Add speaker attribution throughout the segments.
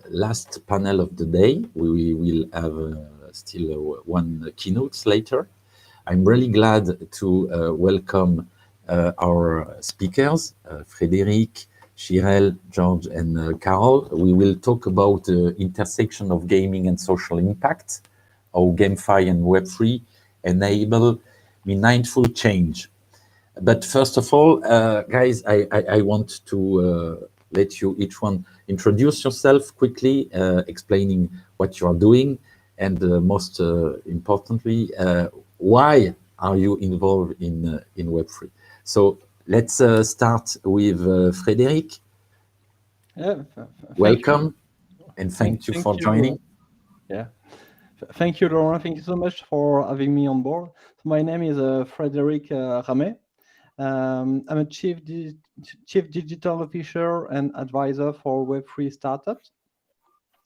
Speaker 1: last panel of the day. We will have still one keynote later. I'm really glad to welcome our speakers, Frédéric, Chirel, George, and Carol. We will talk about the intersection of gaming and social impact, how GameFi and Web3 enable meaningful change. But first of all, guys, I want to let you each one introduce yourself quickly, explaining what you are doing, and most importantly, why are you involved in Web3? So let's start with Frédéric. Welcome, and thank you for joining.
Speaker 2: Yeah. Thank you, Laurent. Thank you so much for having me on board. So my name is Frédéric Ramet. I'm a chief digital officer and advisor for Web3 startups.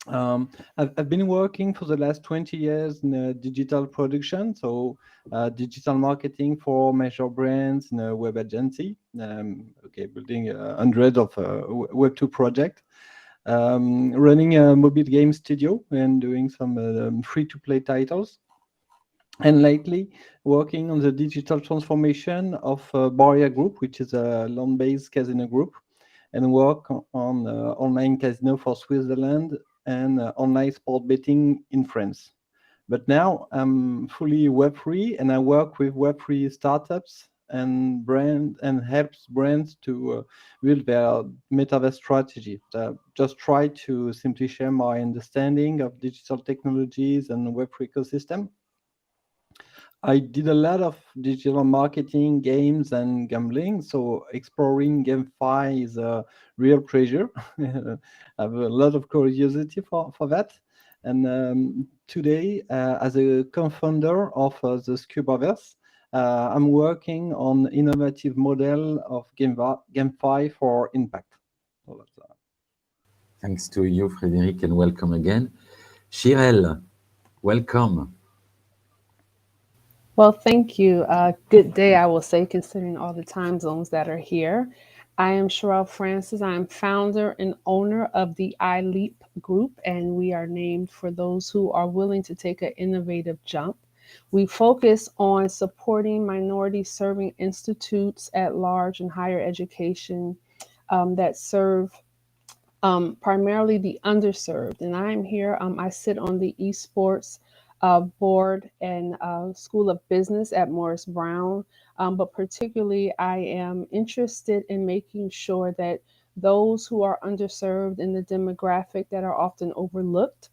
Speaker 2: I've been working for the last 20 years in digital production, so digital marketing for major brands in a web agency. Building hundreds of Web2 projects. Running a mobile game studio and doing some free-to-play titles. And lately, working on the digital transformation of Boria Group, which is a land-based casino group, and work on online casino for Switzerland and online sport betting in France. But now I'm fully Web3, and I work with Web3 startups and helps brands to build their metaverse strategy. Just try to simply share my understanding of digital technologies and Web3 ecosystem. I did a lot of digital marketing, games, and gambling. So exploring GameFi is a real pleasure. I have a lot of curiosity for that. And today, as a co-founder of the Scubaverse, I'm working on innovative model of GameFi for impact. So that's,
Speaker 1: Thanks to you, Frédéric, and welcome again. Chirel, welcome.
Speaker 3: Well, thank you. Good day, I will say, considering all the time zones that are here. I am Sherelle Francis. I am founder and owner of the iLeap Group, and we are named for those who are willing to take an innovative jump. We focus on supporting minority serving institutes at large in higher education that serve primarily the underserved. And I'm here, I sit on the esports board and School of Business at Morris Brown. But particularly, I am interested in making sure that those who are underserved in the demographic that are often overlooked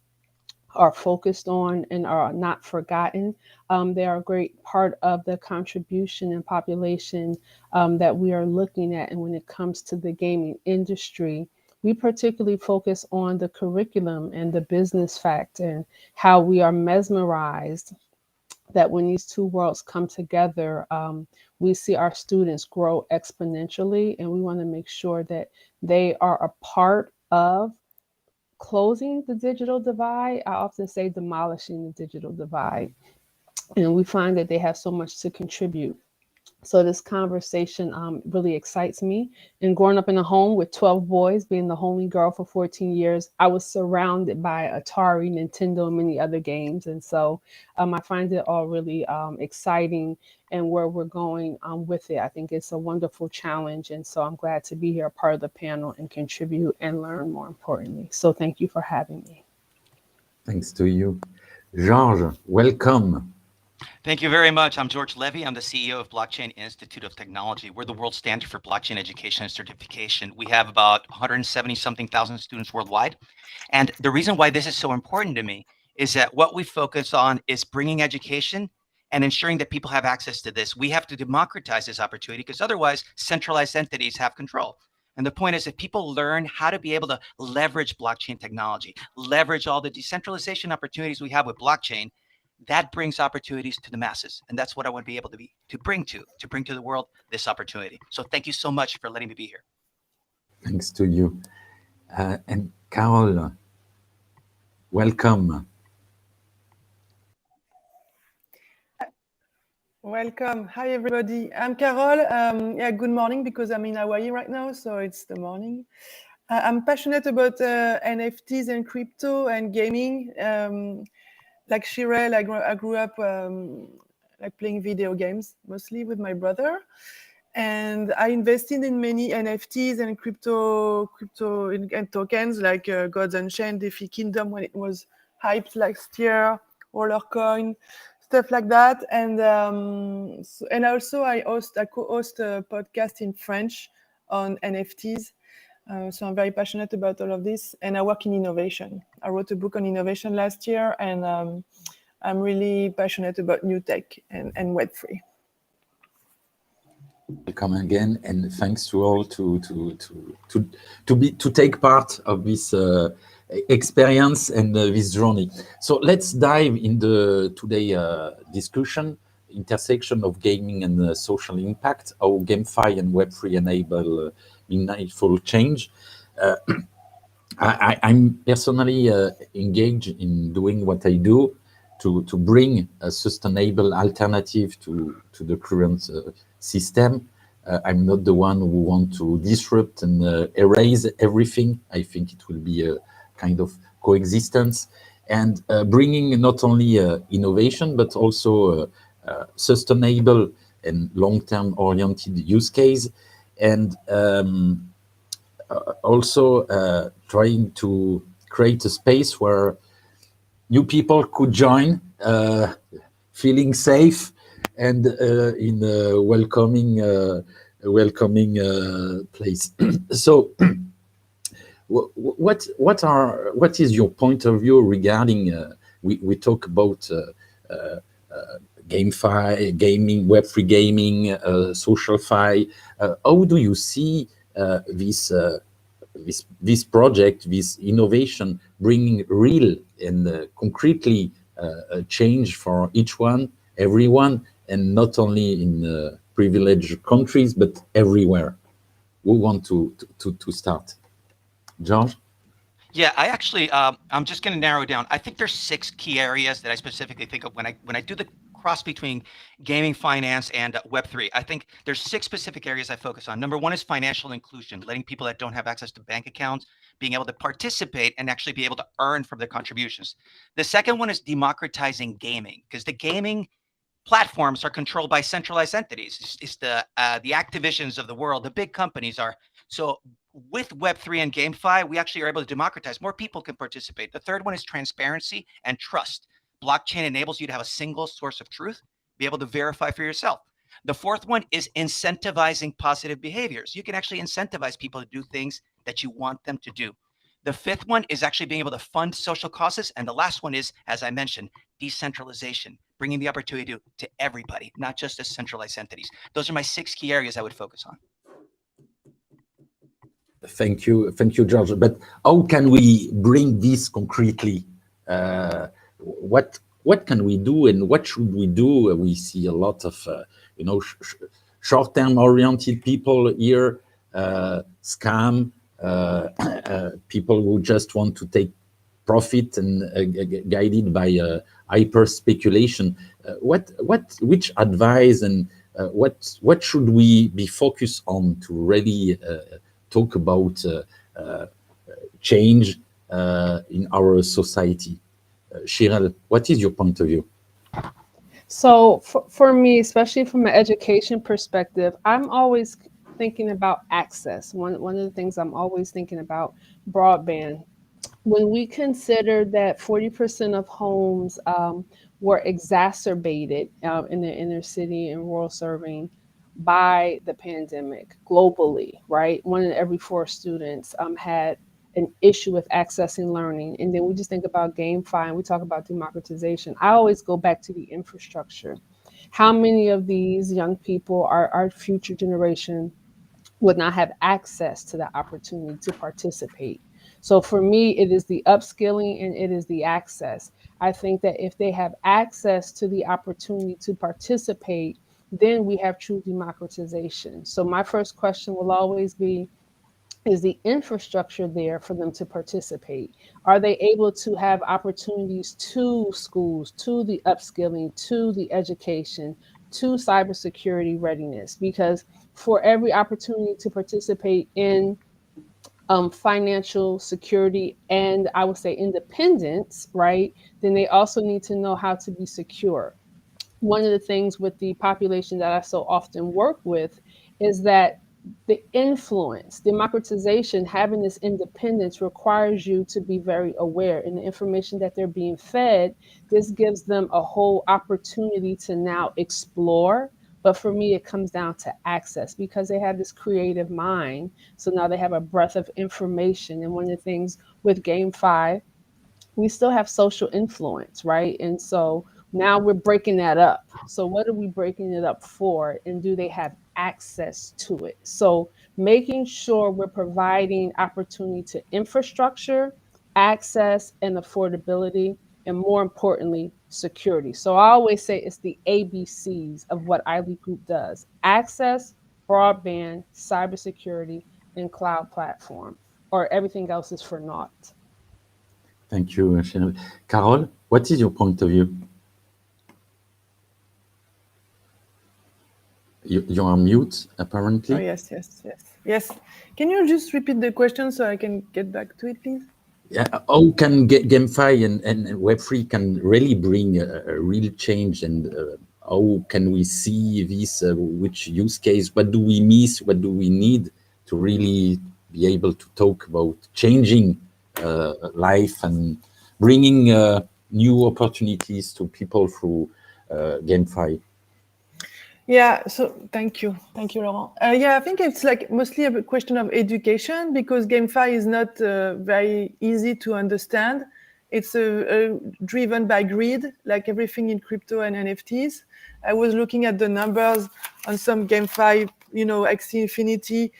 Speaker 3: are focused on and are not forgotten. They are a great part of the contribution and population that we are looking at. And when it comes to the gaming industry, we particularly focus on the curriculum and the business fact and how we are mesmerized that when these two worlds come together, we see our students grow exponentially, and we want to make sure that they are a part of closing the digital divide. I often say demolishing the digital divide. And we find that they have so much to contribute. So this conversation really excites me. And growing up in a home with 12 boys, being the only girl for 14 years, I was surrounded by Atari, Nintendo, and many other games. And so I find it all really exciting and where we're going with it. I think it's a wonderful challenge. And so I'm glad to be here, a part of the panel, and contribute and learn more importantly. So thank you for having me.
Speaker 1: Thanks to you. George, welcome.
Speaker 4: Thank you very much. I'm George Levy. I'm the CEO of Blockchain Institute of Technology. We're the world standard for blockchain education and certification. We have about 170-something thousand students worldwide. And the reason why this is so important to me is that what we focus on is bringing education and ensuring that people have access to this. We have to democratize this opportunity because otherwise centralized entities have control. And the point is that people learn how to be able to leverage blockchain technology, leverage all the decentralization opportunities we have with blockchain. That brings opportunities to the masses. And that's what I want to be able to bring to the world this opportunity. So thank you so much for letting me be here.
Speaker 1: Thanks to you. And Carol, welcome.
Speaker 5: Welcome. Hi, everybody. I'm Carol. Good morning because I'm in Hawaii right now, so it's the morning. I'm passionate about NFTs and crypto and gaming. Like Shirel, I grew up like playing video games, mostly with my brother. And I invested in many NFTs and crypto and tokens like Gods Unchained, DeFi Kingdom when it was hyped last year, Rollercoin, stuff like that. And and also I co-host a podcast in French on NFTs. So I'm very passionate about all of this, and I work in innovation. I wrote a book on innovation last year, and I'm really passionate about new tech and Web3.
Speaker 1: Welcome again, and thanks to all to take part of this experience and this journey. So let's dive in the today discussion, intersection of gaming and social impact, how GameFi and Web3 enable meaningful change. I'm personally engaged in doing what I do to bring a sustainable alternative to the current system. I'm not the one who want to disrupt and erase everything. I think it will be a kind of coexistence and bringing not only innovation but also sustainable and long-term oriented use case, and also trying to create a space where new people could join, feeling safe and in a welcoming place. So, what is your point of view regarding? We talk about GameFi, gaming, Web3 gaming, social fi. How do you see this project, this innovation, bringing real and concretely a change for each one, everyone, and not only in privileged countries but everywhere? Who want to start? George?
Speaker 4: Yeah, I actually, I'm just going to narrow it down. I think there's 6 key areas that I specifically think of when I do the cross between gaming, finance, and Web3. I think there's 6 specific areas I focus on. Number 1 is financial inclusion, letting people that don't have access to bank accounts being able to participate and actually be able to earn from their contributions. The second one is democratizing gaming, because the gaming platforms are controlled by centralized entities. It's the Activisions of the world, the big companies are. So with Web3 and GameFi, we actually are able to democratize. More people can participate. The third one is transparency and trust. Blockchain enables you to have a single source of truth, be able to verify for yourself. The fourth one is incentivizing positive behaviors. You can actually incentivize people to do things that you want them to do. The fifth one is actually being able to fund social causes. And the last one is, as I mentioned, decentralization, bringing the opportunity to everybody, not just the centralized entities. Those are my 6 key areas I would focus on.
Speaker 1: Thank you, George. But how can we bring this concretely? What can we do, and what should we do? We see a lot of short-term oriented people here, scam, people who just want to take profit and guided by hyper speculation. Which advice and what should we be focused on to really talk about change in our society? Shirel, what is your point of view?
Speaker 3: So for me, especially from an education perspective, I'm always thinking about access. One of the things I'm always thinking about, broadband. When we consider that 40% of homes were exacerbated in the inner city and rural serving by the pandemic globally, right? 1 in every 4 students had an issue with accessing learning. And then we just think about GameFi and we talk about democratization. I always go back to the infrastructure. How many of these young people, our future generation, would not have access to the opportunity to participate? So for me, it is the upskilling and it is the access. I think that if they have access to the opportunity to participate, then we have true democratization. So my first question will always be, is the infrastructure there for them to participate? Are they able to have opportunities to schools, to the upskilling, to the education, to cybersecurity readiness? Because for every opportunity to participate in financial security and I would say independence, right? Then they also need to know how to be secure. One of the things with the population that I so often work with is that the influence, democratization, having this independence requires you to be very aware in the information that they're being fed. This gives them a whole opportunity to now explore. But for me, it comes down to access because they have this creative mind. So now they have a breadth of information. And one of the things with GameFi, we still have social influence, right? And so now we're breaking that up. So what are we breaking it up for? And do they have access to it? So making sure we're providing opportunity to infrastructure, access, and affordability, and more importantly, security. So I always say it's the ABCs of what iLeap Group does: access, broadband, cybersecurity, and cloud platform, or everything else is for naught.
Speaker 1: Thank you, Chanel. Carol, what is your point of view? You are mute, apparently.
Speaker 5: Oh, yes. Can you just repeat the question so I can get back to it, please?
Speaker 1: Yeah, how can GameFi and Web3 can really bring a real change, and how can we see this, which use case, what do we miss, what do we need to really be able to talk about changing life and bringing new opportunities to people through GameFi?
Speaker 5: Yeah, so thank you, Laurent. Yeah, I think it's like mostly a question of education because GameFi is not very easy to understand. It's driven by greed, like everything in crypto and NFTs. I was looking at the numbers on some GameFi, Axie Infinity.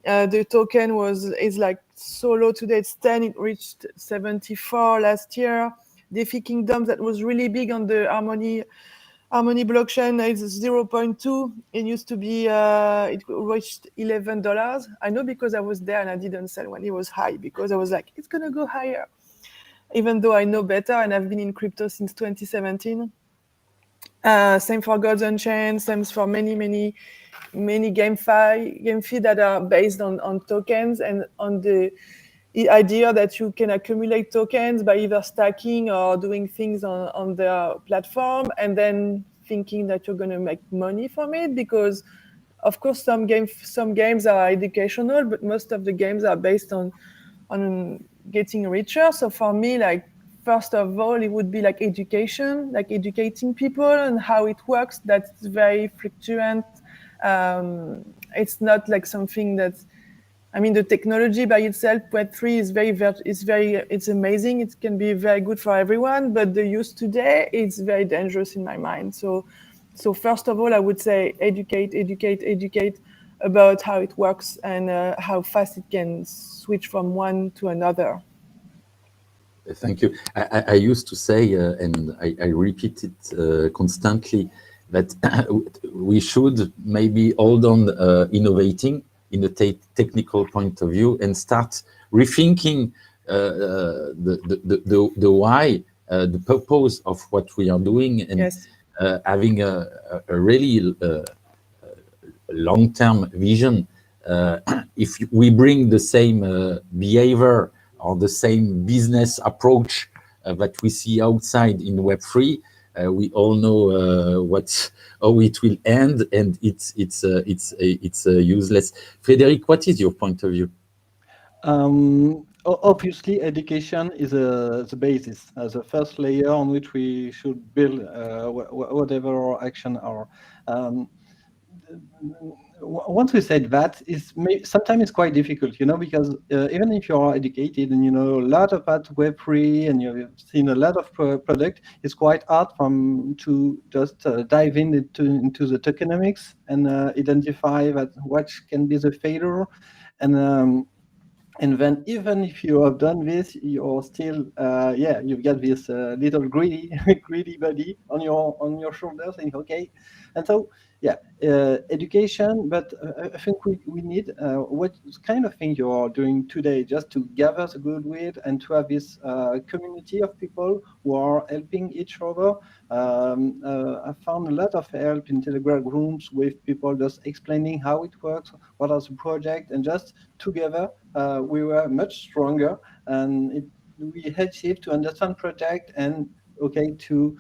Speaker 5: The token is like so low today. It's 10. It reached 74 last year. DeFi Kingdom, that was really big on the Harmony blockchain, is 0.2. It used to be, it reached $11. I know because I was there and I didn't sell when it was high because I was like, it's going to go higher. Even though I know better and I've been in crypto since 2017. Same for Gods Unchained, same for many GameFi that are based on tokens and on the idea that you can accumulate tokens by either stacking or doing things on their platform and then thinking that you're going to make money from it because of course some games are educational, but most of the games are based on getting richer. So for me, like first of all, it would be like education, like educating people and how it works. That's very fluctuant. It's not like something that's, I mean, the technology by itself, Web3 it's amazing. It can be very good for everyone, but the use today is very dangerous in my mind. So first of all, I would say educate about how it works and how fast it can switch from one to another.
Speaker 1: Thank you. I used to say, and I repeat it constantly, that we should maybe hold on innovating in the technical point of view and start rethinking the why, the purpose of what we are doing, and
Speaker 5: Yes.
Speaker 1: having a really long-term vision. If we bring the same behavior or the same business approach that we see outside in Web3, we all know how it will end, and it's useless. Frédéric, what is your point of view?
Speaker 2: Obviously, education is the basis, the first layer on which we should build whatever our action are. Once we said that, sometimes it's quite difficult, because even if you are educated and you know a lot about Web3 and you've seen a lot of product, it's quite hard to just dive into the tokenomics and identify what can be the failure. And then even if you have done this, you're still, you've got this little greedy body on your shoulders saying, okay. And so yeah, education, but I think we need what kind of thing you are doing today, just to gather the goodwill and to have this community of people who are helping each other. I found a lot of help in Telegram groups with people just explaining how it works, what are the project, and just together we were much stronger, and we achieved to understand project and okay to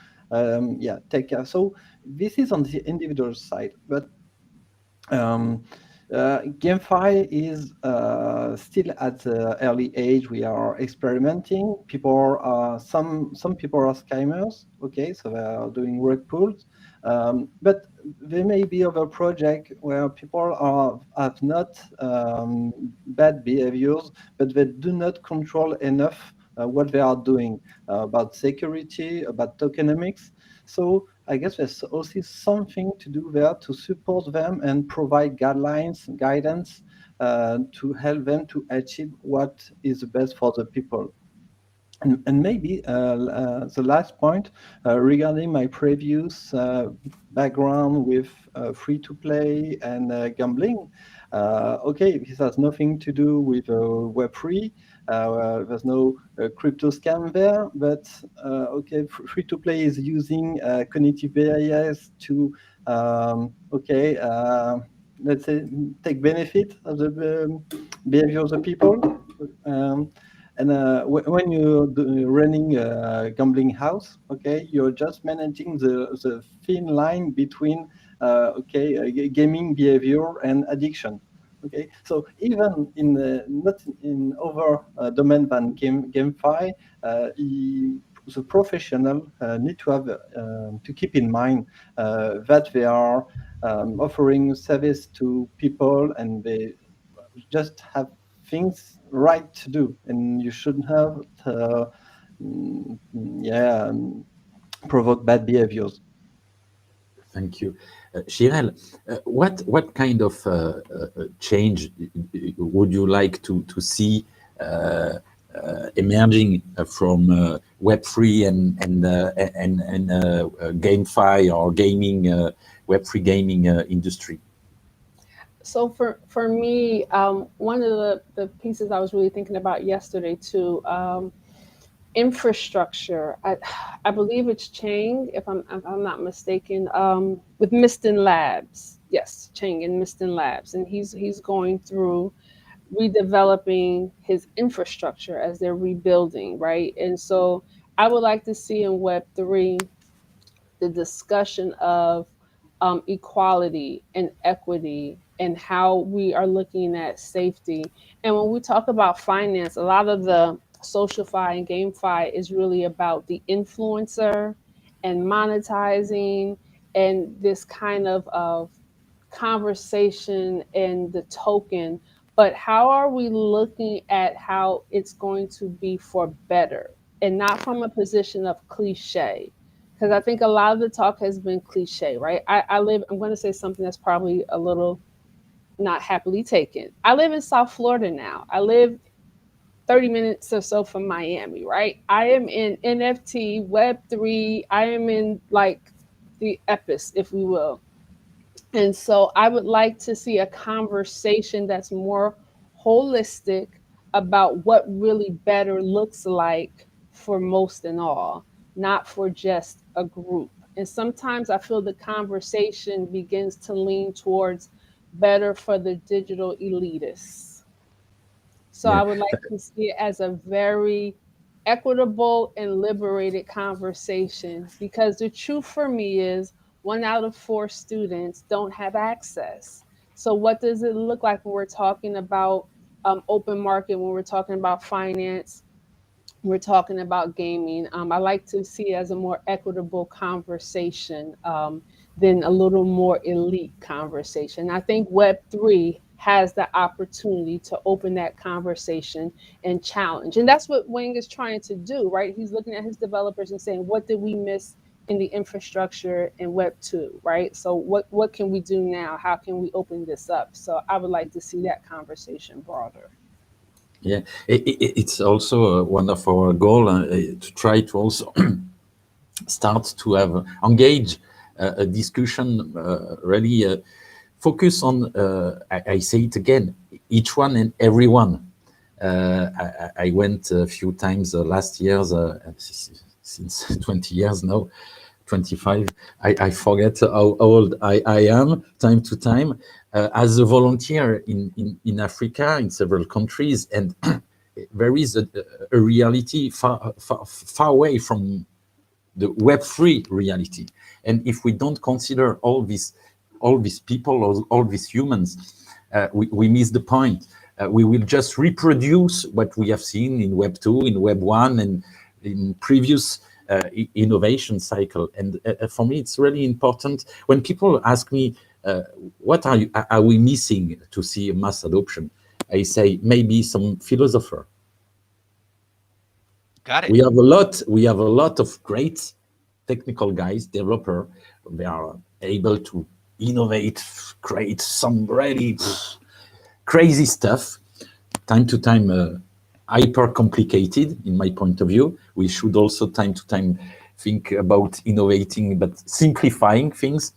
Speaker 2: yeah, take care. So this is on the individual side, but um, GameFi is still at the early age. We are experimenting. People are some people are scammers. Okay, so they are doing rug pulls, but there may be other project where people have not bad behaviors, but they do not control enough what they are doing about security, about tokenomics. So I guess there's also something to do there to support them and provide guidelines, guidance to help them to achieve what is the best for the people. And maybe the last point regarding my previous background with free-to-play and gambling. Okay, this has nothing to do with Web3. There's no crypto scam there, but okay, free-to-play is using cognitive bias to okay, let's say take benefit of the behavior of the people. And when you're running a gambling house, okay, you're just managing the thin line between okay, gaming behavior and addiction. Okay, so even in not in other domain than GameFi, the professional need to have to keep in mind that they are offering service to people, and they just have things right to do, and you shouldn't have yeah, provoke bad behaviors.
Speaker 1: Thank you. Shirel, what kind of change would you like to see emerging from Web3 and GameFi or gaming, Web3 gaming industry?
Speaker 3: So for me, one of the pieces I was really thinking about yesterday too, infrastructure. I believe it's Chang, if I'm not mistaken, with Miston Labs. Yes, Chang and Miston Labs, and he's going through redeveloping his infrastructure as they're rebuilding, right? And so I would like to see in Web3 the discussion of equality and equity and how we are looking at safety. And when we talk about finance, a lot of the socialify and GameFi is really about the influencer and monetizing and this kind of conversation and the token. But how are we looking at how it's going to be for better and not from a position of cliche? Because I think a lot of the talk has been cliche, right? I'm going to say something that's probably a little not happily taken. I live in South Florida now. I live 30 minutes or so from Miami, right? I am in NFT, Web3. I am in like the epis, if we will. And so I would like to see a conversation that's more holistic about what really better looks like for most and all, not for just a group. And sometimes I feel the conversation begins to lean towards better for the digital elitists. So I
Speaker 1: Yeah.
Speaker 3: would like to see it as a very equitable and liberated conversation, because the truth for me is 1 out of 4 students don't have access. So what does it look like when we're talking about open market, when we're talking about finance, we're talking about gaming? I like to see it as a more equitable conversation than a little more elite conversation. I think Web3 has the opportunity to open that conversation and challenge. And that's what Wang is trying to do, right? He's looking at his developers and saying, what did we miss in the infrastructure in Web2, right? So what can we do now? How can we open this up? So I would like to see that conversation broader.
Speaker 1: Yeah, it's also one of our goal to try to also start to have engage a discussion really focus on, I say it again, each one and everyone. I went a few times last year, since 20 years now, 25. I forget how old I am time to time, as a volunteer in Africa, in several countries, and there is a reality far away from the Web3 reality. And if we don't consider all these people, all these humans, we miss the point. We will just reproduce what we have seen in Web 2, in Web 1, and in previous innovation cycle. And for me, it's really important when people ask me, what are we missing to see a mass adoption? I say maybe some philosopher.
Speaker 4: Got it.
Speaker 1: We have a lot of great technical guys, developer. They are able to innovate, create some really crazy stuff. Time to time, hyper complicated in my point of view. We should also time to time think about innovating but simplifying things.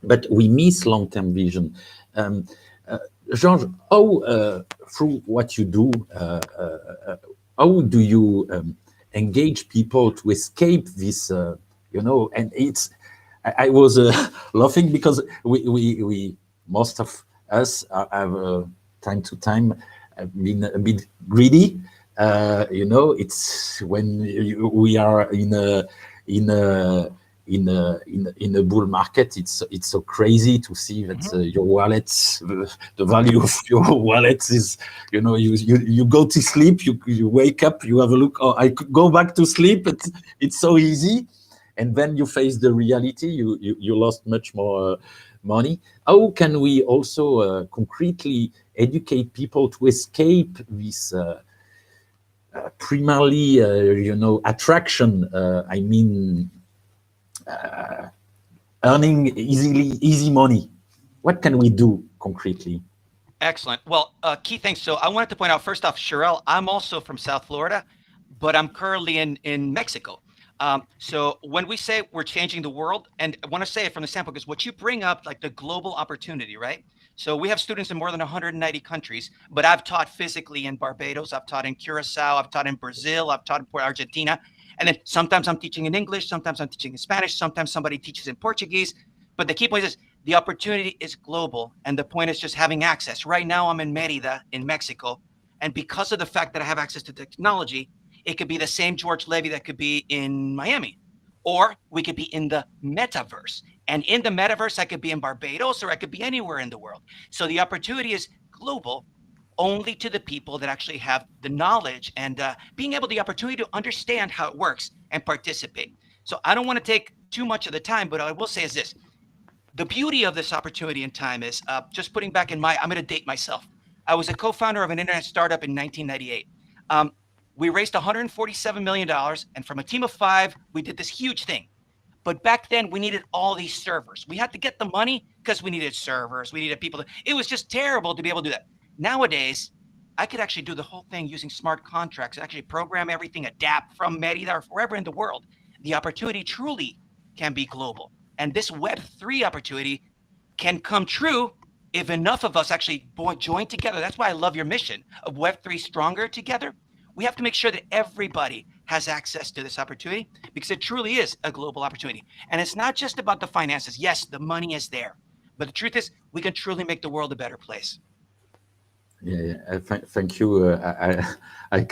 Speaker 1: But we miss long-term vision. Georges, how through what you do, how do you engage people to escape this? And it's. I was laughing because we most of us have time to time been a bit greedy. It's when we are in a bull market. It's so crazy to see that your wallet, the value of your wallet is, you go to sleep, you wake up, you have a look. Oh, I could go back to sleep. It's so easy, and then you face the reality. You lost much more money. How can we also concretely educate people to escape this primarily, attraction? I mean, earning easy money. What can we do concretely?
Speaker 4: Excellent. Well, key things. So I wanted to point out, first off, Sherelle, I'm also from South Florida, but I'm currently in Mexico. So when we say we're changing the world, and I want to say it from the sample, because what you bring up, like the global opportunity, right? So we have students in more than 190 countries, but I've taught physically in Barbados, I've taught in Curacao, I've taught in Brazil, I've taught in Argentina. And then sometimes I'm teaching in English, sometimes I'm teaching in Spanish, sometimes somebody teaches in Portuguese. But the key point is the opportunity is global. And the point is just having access. Right now I'm in Mérida in Mexico. And because of the fact that I have access to technology, it could be the same George Levy that could be in Miami, or we could be in the metaverse. And in the metaverse, I could be in Barbados, or I could be anywhere in the world. So the opportunity is global, only to the people that actually have the knowledge and being able the opportunity to understand how it works and participate. So I don't want to take too much of the time, but what I will say is this. The beauty of this opportunity and time is just putting back in I'm going to date myself. I was a co-founder of an internet startup in 1998. We raised $147 million, and from a team of 5, we did this huge thing. But back then, we needed all these servers. We had to get the money because we needed servers. We needed people. It was just terrible to be able to do that. Nowadays, I could actually do the whole thing using smart contracts, actually program everything, adapt from Mérida or wherever in the world. The opportunity truly can be global. And this Web3 opportunity can come true if enough of us actually join together. That's why I love your mission of Web3 Stronger Together. We have to make sure that everybody has access to this opportunity because it truly is a global opportunity. And it's not just about the finances. Yes, the money is there. But the truth is, we can truly make the world a better place.
Speaker 1: Yeah. Thank you. I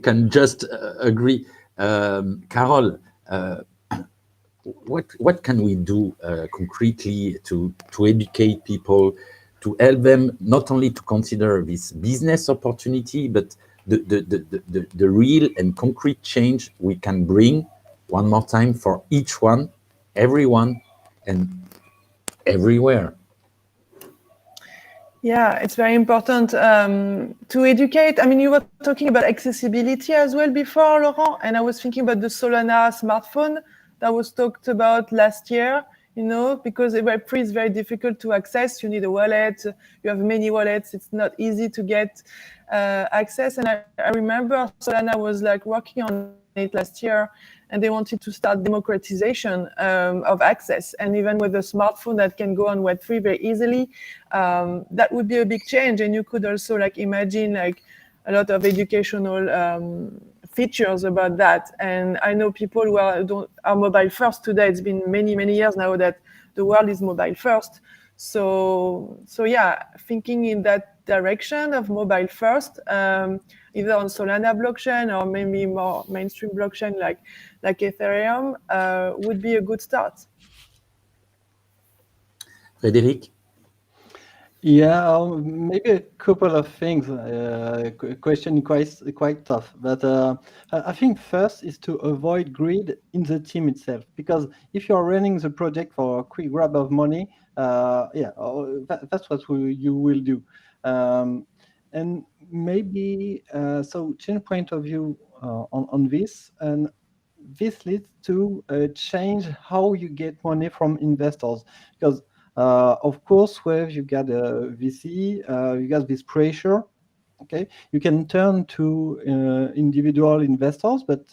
Speaker 1: can just agree. Carol, what can we do concretely to educate people, to help them not only to consider this business opportunity, but the real and concrete change we can bring one more time for each one, everyone, and everywhere?
Speaker 5: Yeah, it's very important to educate. I mean, you were talking about accessibility as well before, Laurent, and I was thinking about the Solana smartphone that was talked about last year, because Web3 is very difficult to access. You need a wallet. You have many wallets. It's not easy to get access. And I remember Solana was like working on it last year, and they wanted to start democratization of access. And even with a smartphone that can go on Web3 very easily, that would be a big change. And you could also like imagine like a lot of educational features about that. And I know people who are mobile first today. It's been many, many years now that the world is mobile first. So yeah, thinking in that direction of mobile first, either on Solana blockchain or maybe more mainstream blockchain like Ethereum, would be a good start.
Speaker 1: Frédéric?
Speaker 2: Yeah, maybe a couple of things. Question quite tough, but I think first is to avoid greed in the team itself, because if you are running the project for a quick grab of money, that's what you will do. And maybe so change point of view on this, and this leads to change how you get money from investors, because of course, where you got a VC, you got this pressure. Okay, you can turn to individual investors, but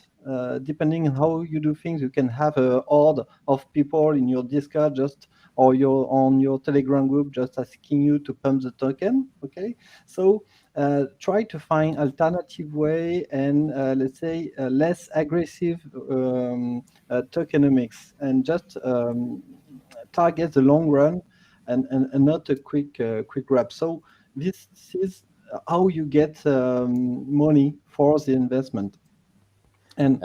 Speaker 2: depending on how you do things, you can have a horde of people in your Discord or on your Telegram group just asking you to pump the token. Okay, so try to find alternative way and let's say less aggressive tokenomics, and just target the long run and not a quick grab. So this is how you get money for the investment. And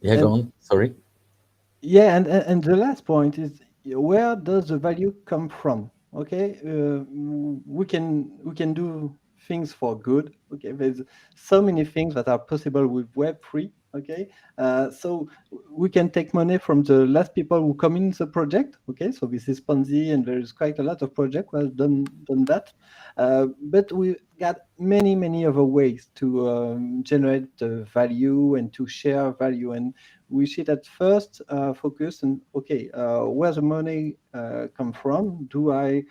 Speaker 1: Go on. Sorry.
Speaker 2: yeah, and the last point is, where does the value come from? Okay, we can do things for good. Okay, there's so many things that are possible with Web3. Okay, so we can take money from the last people who come in the project. Okay, so this is Ponzi, and there's quite a lot of projects that have done that. But we got many other ways to generate value and to share value, and we should at first focus on, okay, where the money come from. Do I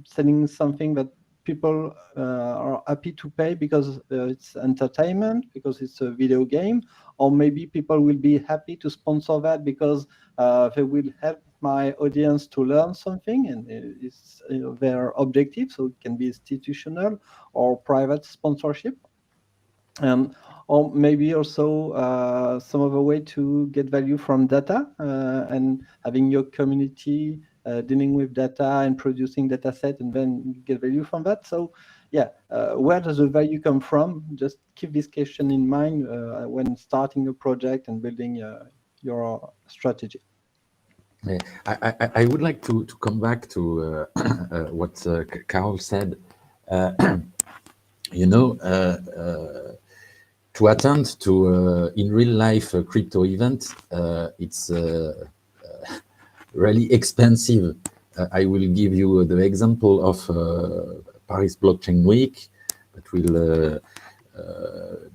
Speaker 2: selling something that people are happy to pay because it's entertainment, because it's a video game, or maybe people will be happy to sponsor that because they will help my audience to learn something, and it's their objective. So it can be institutional or private sponsorship. Or maybe also some other way to get value from data, and having your community dealing with data and producing data set, and then get value from that. So yeah, where does the value come from? Just keep this question in mind when starting a project and building your strategy.
Speaker 1: Yeah, I would like to come back to what Carol said. To attend to in real life crypto event, it's really expensive. I will give you the example of Paris Blockchain Week that will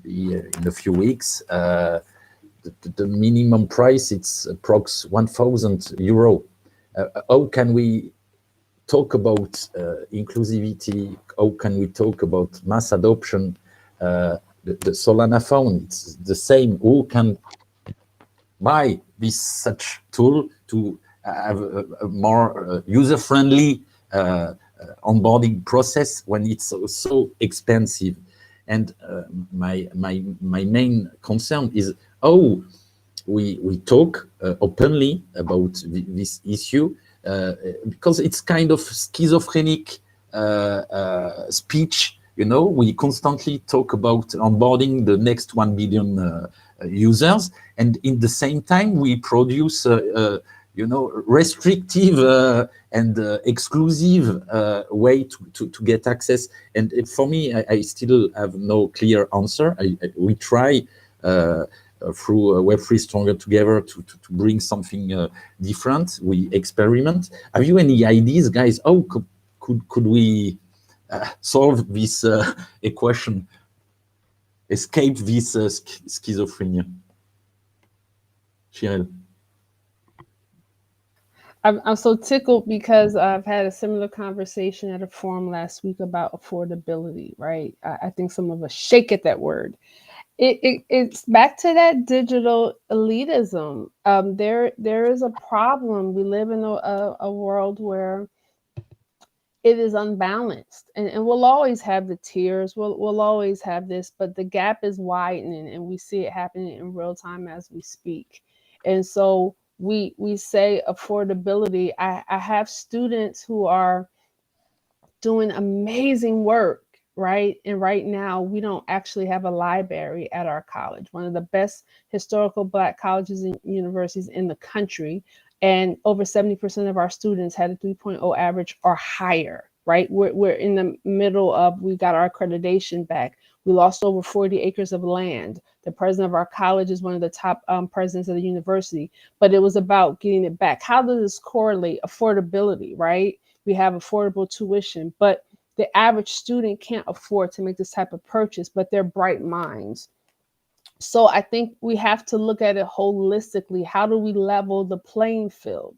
Speaker 1: be in a few weeks. The minimum price, it's approx 1,000 euro. How can we talk about inclusivity? How can we talk about mass adoption? The Solana phone, it's the same. Who can buy this such tool to have a more user-friendly onboarding process when it's so expensive? And my main concern is how we talk openly about this issue, because it's kind of schizophrenic speech. We constantly talk about onboarding the next 1 billion users, and in the same time we produce restrictive and exclusive way to get access. And for me, I still have no clear answer. We try through Web3 Stronger Together to bring something different. We experiment. Have you any ideas, guys? How could we solve this equation, escape this schizophrenia? Cheryl.
Speaker 3: I'm so tickled because I've had a similar conversation at a forum last week about affordability, right? I think some of us shake at that word. It's back to that digital elitism. There is a problem. We live in a world where it is unbalanced, and we'll always have the tiers. We'll always have this, but the gap is widening, and we see it happening in real time as we speak. And so we say affordability. I have students who are doing amazing work, right? And right now, we don't actually have a library at our college, one of the best historical Black colleges and universities in the country. And over 70% of our students had a 3.0 average or higher, right? We're in the middle of, we got our accreditation back. We lost over 40 acres of land. The president of our college is one of the top presidents of the university, but it was about getting it back. How does this correlate? Affordability, right? We have affordable tuition, but the average student can't afford to make this type of purchase, but they're bright minds. So I think we have to look at it holistically. How do we level the playing field?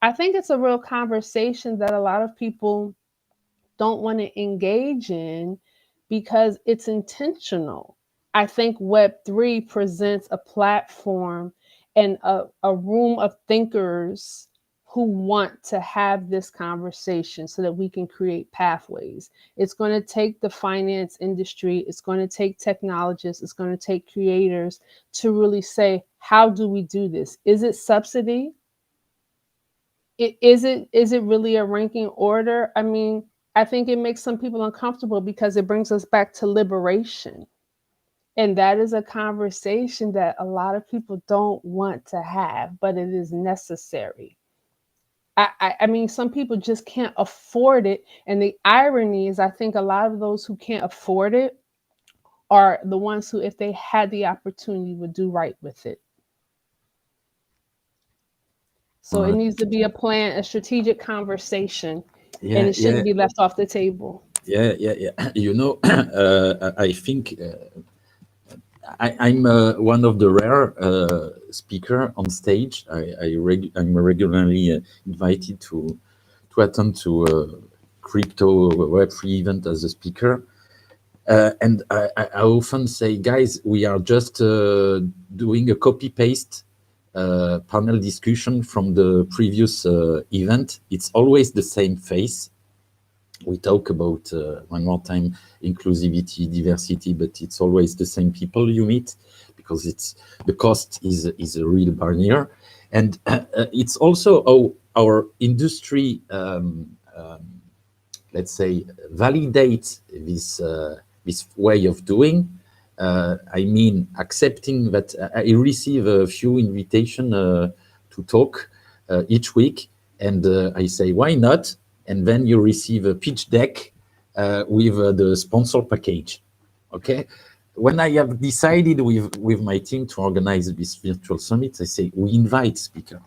Speaker 3: I think it's a real conversation that a lot of people don't want to engage in because it's intentional. I think Web3 presents a platform and a room of thinkers who want to have this conversation so that we can create pathways. It's going to take the finance industry, it's going to take technologists, it's going to take creators to really say, how do we do this? Is it subsidy? Is it really a ranking order? I mean, I think it makes some people uncomfortable because it brings us back to liberation. And that is a conversation that a lot of people don't want to have, but it is necessary. I mean, some people just can't afford it. And the irony is, I think a lot of those who can't afford it are the ones who, if they had the opportunity, would do right with it. So it needs to be a plan, a strategic conversation, and it shouldn't be left off the table.
Speaker 1: Yeah. You know, I think I'm one of the rare speaker on stage. I'm regularly invited to attend to crypto Web3 event as a speaker. And I often say, guys, we are just doing a copy-paste panel discussion from the previous event. It's always the same face. We talk about, one more time, inclusivity, diversity, but it's always the same people you meet because it's the cost is a real barrier. And it's also our industry, let's say, validate this way of doing. I mean, accepting that I receive a few invitations to talk each week, and I say, why not? And then you receive a pitch deck with the sponsor package. Okay. When I have decided with my team to organize this virtual summit, I say, we invite speaker.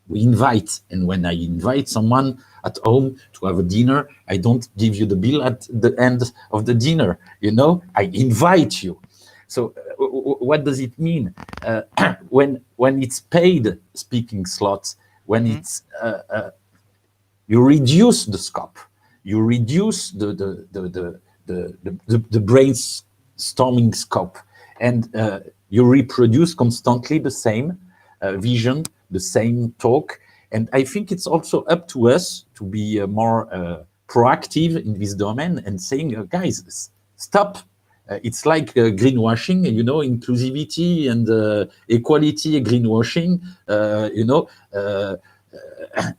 Speaker 1: We invite. And when I invite someone at home to have a dinner, I don't give you the bill at the end of the dinner. You know, I invite you. So what does it mean? When it's paid speaking slots, when it's you reduce the scope, you reduce the brainstorming scope, and you reproduce constantly the same vision, the same talk. And I think it's also up to us to be more proactive in this domain and saying, guys, stop. It's like greenwashing, you know, inclusivity and equality, greenwashing, you know.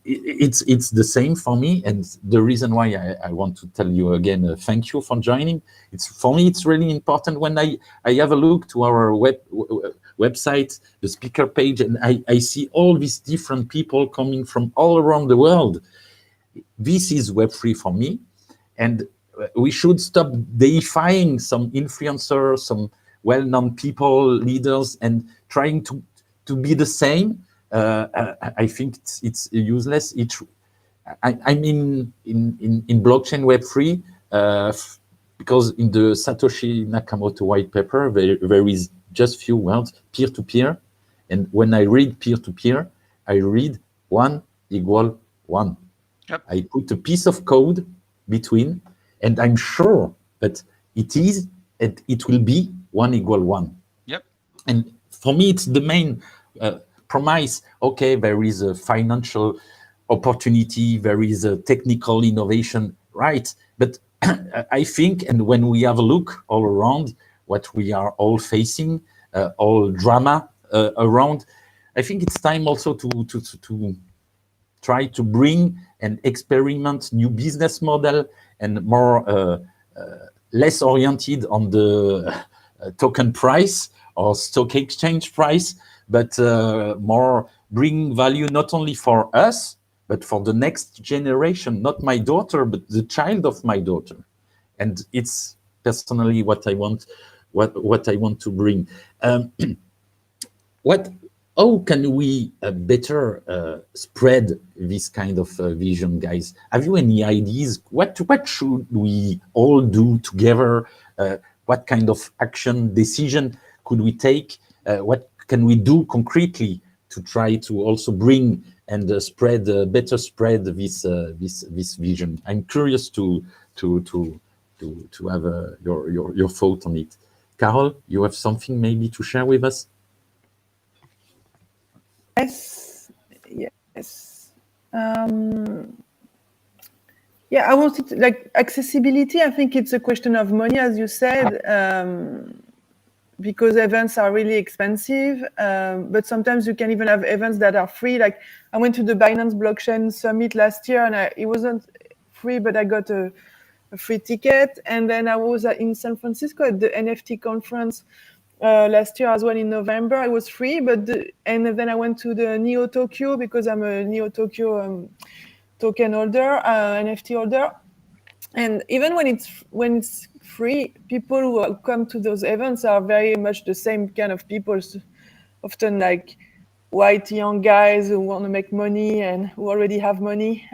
Speaker 1: It's the same for me, and the reason why I want to tell you again, thank you for joining. It's for me, it's really important when I have a look to our website, the speaker page, and I see all these different people coming from all around the world. This is Web3 for me, and we should stop deifying some influencers, some well-known people, leaders, and trying to be the same. I think it's useless. I mean, in blockchain Web3, because in the Satoshi Nakamoto white paper, there is just few words, peer-to-peer. And when I read peer-to-peer, I read 1 = 1. Yep. I put a piece of code between, and I'm sure that it is it will be 1 = 1.
Speaker 4: Yep.
Speaker 1: And for me, it's the main promise. Okay, there is a financial opportunity, there is a technical innovation, right? But I think, and when we have a look all around what we are all facing, all drama around, I think it's time also to try to bring and experiment new business model and more less oriented on the token price or stock exchange price, but more bring value not only for us, but for the next generation, not my daughter, but the child of my daughter. And it's personally what I want, what I want to bring. How can we better spread this kind of vision, guys? Have you any ideas? What should we all do together? What kind of action, decision could we take? What can we do concretely to try to also bring and spread, better spread this vision? I'm curious to have your thought on it. Carol, you have something maybe to share with us?
Speaker 5: Yes. Yeah, I wanted to, like, accessibility. I think it's a question of money, as you said, because events are really expensive. But sometimes you can even have events that are free. Like, I went to the Binance Blockchain Summit last year, and it wasn't free, but I got a free ticket. And then I was in San Francisco at the NFT conference last year as well in November. It was free, and then I went to the Neo Tokyo because I'm a Neo Tokyo token holder, NFT holder. And even when it's free, people who come to those events are very much the same kind of people, often like white young guys who want to make money and who already have money.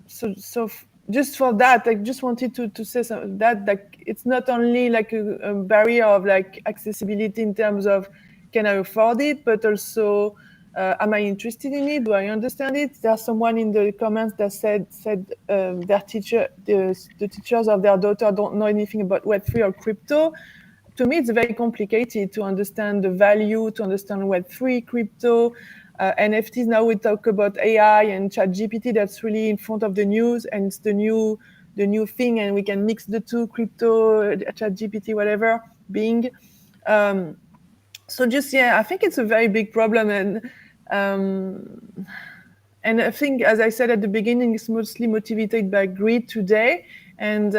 Speaker 5: So just for that, I just wanted to say that like it's not only like a barrier of like accessibility in terms of can I afford it, but also am I interested in it? Do I understand it? There's someone in the comments that said their teacher, the teachers of their daughter don't know anything about Web3 or crypto. To me, it's very complicated to understand the value, to understand Web3, crypto, NFTs. Now we talk about AI and ChatGPT. That's really in front of the news, and it's the new thing, and we can mix the two, crypto, ChatGPT, whatever, Bing. So just, yeah, I think it's a very big problem, and I think, as I said at the beginning, it's mostly motivated by greed today, and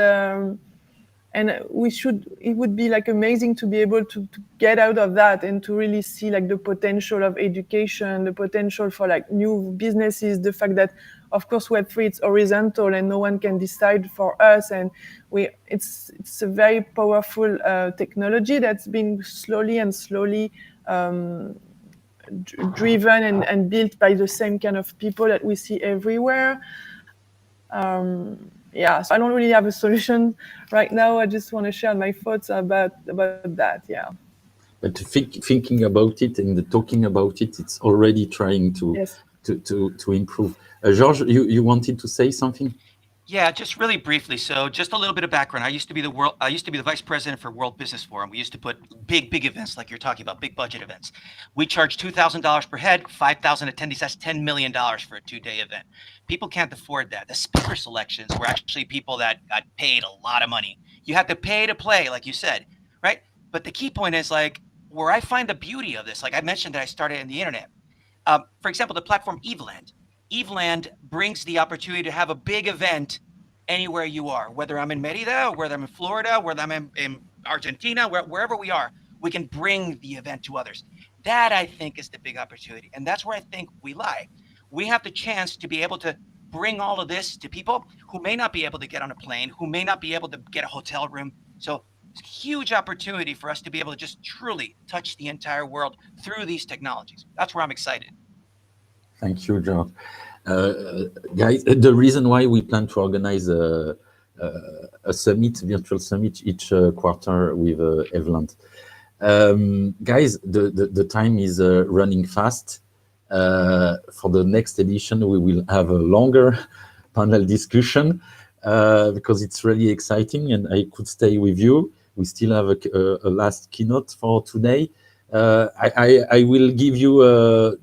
Speaker 5: it would be like amazing to be able to get out of that and to really see like the potential of education, the potential for like new businesses, the fact that of course Web3 it's horizontal and no one can decide for us, and it's a very powerful technology that's been slowly driven and built by the same kind of people that we see everywhere. Yeah, so I don't really have a solution right now. I just want to share my thoughts about that. Yeah.
Speaker 1: But thinking about it and talking about it, it's already trying to
Speaker 5: Yes.
Speaker 1: to improve. Georges, you wanted to say something?
Speaker 4: Yeah, just really briefly. So just a little bit of background. I used to be the vice president for World Business Forum. We used to put big events like you're talking about, big budget events. We charge $2,000 per head, 5,000 attendees. That's $10 million for a 2-day event. People can't afford that. The speaker selections were actually people that got paid a lot of money. You have to pay to play, like you said, right? But the key point is like where I find the beauty of this, like I mentioned that I started in the internet. For example, the platform Eveland. Eveland brings the opportunity to have a big event anywhere you are, whether I'm in Merida, or whether I'm in Florida, whether I'm in Argentina, wherever we are, we can bring the event to others. That I think is the big opportunity. And that's where I think we lie. We have the chance to be able to bring all of this to people who may not be able to get on a plane, who may not be able to get a hotel room. So it's a huge opportunity for us to be able to just truly touch the entire world through these technologies. That's where I'm excited.
Speaker 1: Thank you, George. Guys, the reason why we plan to organize a virtual summit each quarter with Eveland. Guys, the time is running fast. For the next edition, we will have a longer panel discussion. because it's really exciting, and I could stay with you. We still have a last keynote for today. I will give you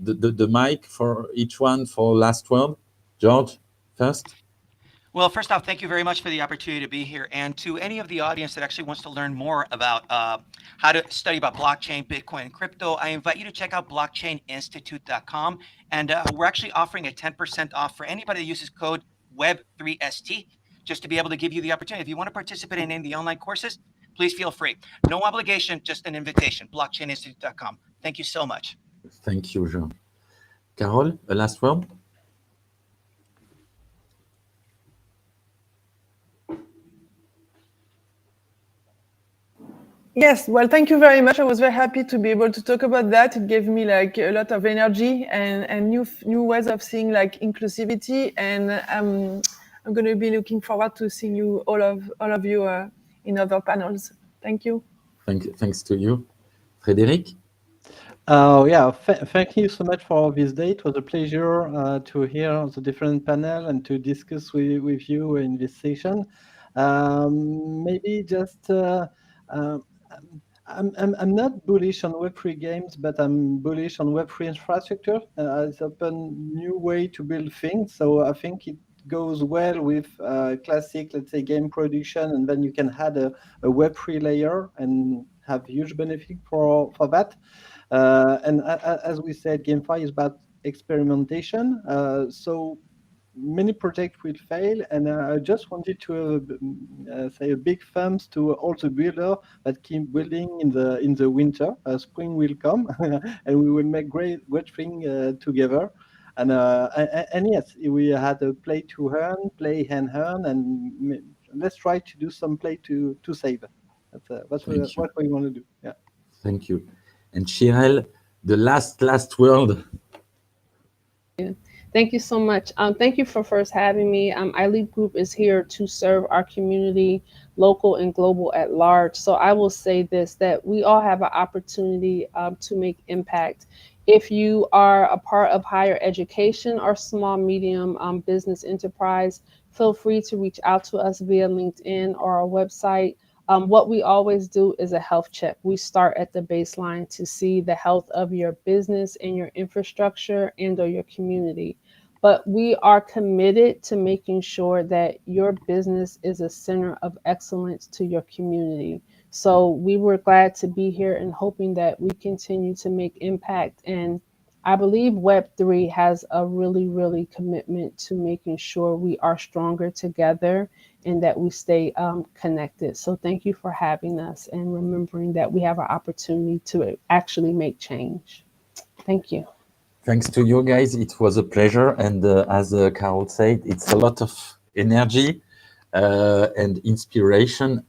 Speaker 1: the mic for each one for last word. George, first.
Speaker 4: Well, first off, thank you very much for the opportunity to be here. And to any of the audience that actually wants to learn more about how to study about blockchain, Bitcoin, and crypto, I invite you to check out blockchaininstitute.com. And we're actually offering a 10% off for anybody that uses code WEB3ST, just to be able to give you the opportunity. If you want to participate in any of the online courses, please feel free. No obligation, just an invitation. Blockchaininstitute.com. Thank you so much.
Speaker 1: Thank you, Jean. Carole, a last word?
Speaker 5: Yes, well, thank you very much. I was very happy to be able to talk about that. It gave me like a lot of energy and new ways of seeing like inclusivity. And I'm going to be looking forward to seeing you all of you in other panels. Thank you.
Speaker 1: Thanks to you, Frédéric.
Speaker 2: Yeah, thank you so much for this day. It was a pleasure to hear the different panel and to discuss with you in this session. Maybe just I'm not bullish on Web3 games, but I'm bullish on Web3 infrastructure. It's open new way to build things. So I think it goes well with classic, let's say, game production, and then you can add a Web3 layer and have huge benefit for that. And as we said, GameFi is about experimentation. So many projects will fail, and I just wanted to say a big thanks to all the builders that keep building in the winter. Spring will come, and we will make great thing together. And yes, we had a play to earn, play and earn, and let's try to do some play to save. That's what we want to do. Yeah.
Speaker 1: Thank you. And Chirel, the last word.
Speaker 3: Thank you so much. Thank you for first having me. iLeap Group is here to serve our community, local and global at large. So I will say this, that we all have an opportunity to make impact. If you are a part of higher education or small, medium business enterprise, feel free to reach out to us via LinkedIn or our website. What we always do is a health check. We start at the baseline to see the health of your business and your infrastructure and or your community. But we are committed to making sure that your business is a center of excellence to your community. So we were glad to be here and hoping that we continue to make impact. And I believe Web3 has a really commitment to making sure we are stronger together and that we stay connected. So thank you for having us and remembering that we have an opportunity to actually make change. Thank you.
Speaker 1: Thanks to you guys. It was a pleasure. And as Carole said, it's a lot of energy and inspiration.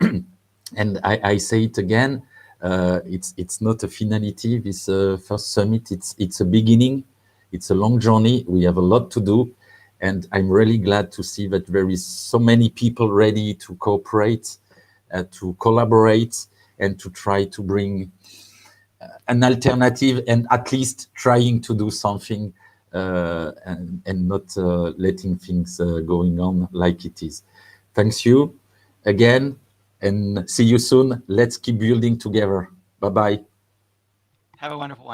Speaker 1: And I say it again, it's not a finality, this first summit. It's a beginning. It's a long journey. We have a lot to do. And I'm really glad to see that there is so many people ready to cooperate, to collaborate, and to try to bring an alternative, and at least trying to do something and not letting things going on like it is. Thanks you again, and see you soon. Let's keep building together. Bye-bye.
Speaker 4: Have a wonderful one.